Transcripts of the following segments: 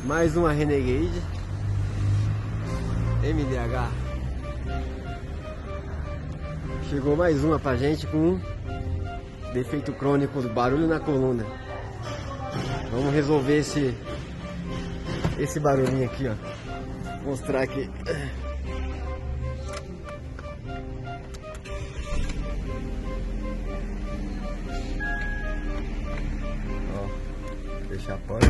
Mais uma Renegade MDH. Chegou mais uma pra gente com defeito crônico do barulho na coluna. Vamos resolver esse barulhinho aqui, ó. Vou mostrar aqui. Ó, fechar a porta.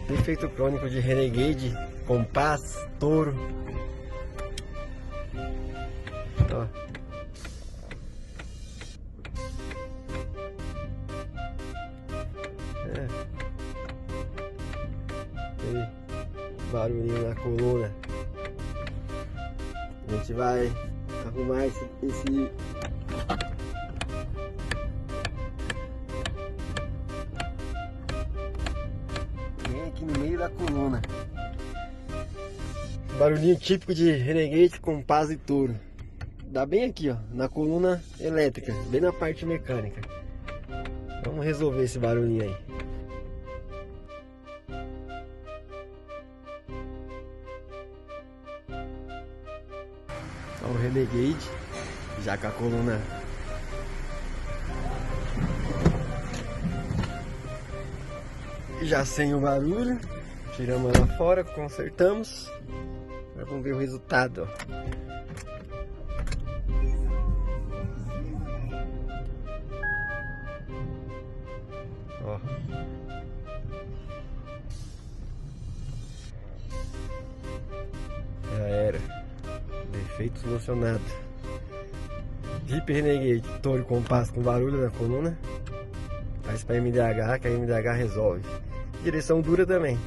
Defeito crônico de Renegade, Compass, Toro. Ó. Tem barulhinho na coluna. A gente vai arrumar esse bem aqui no meio da coluna. Barulhinho típico de Renegade, Compass e Toro. Dá bem aqui, ó, na coluna elétrica, bem na parte mecânica. Vamos resolver esse barulhinho aí. Ó, o Renegade, já com a coluna já sem o barulho, tiramos ela fora, consertamos. Agora vamos ver o resultado, ó. Ó. Já era. Defeito solucionado. Jeep Renegade, Toro Compass com barulho na coluna. Faz para MDH, que a MDH resolve. Direção dura também.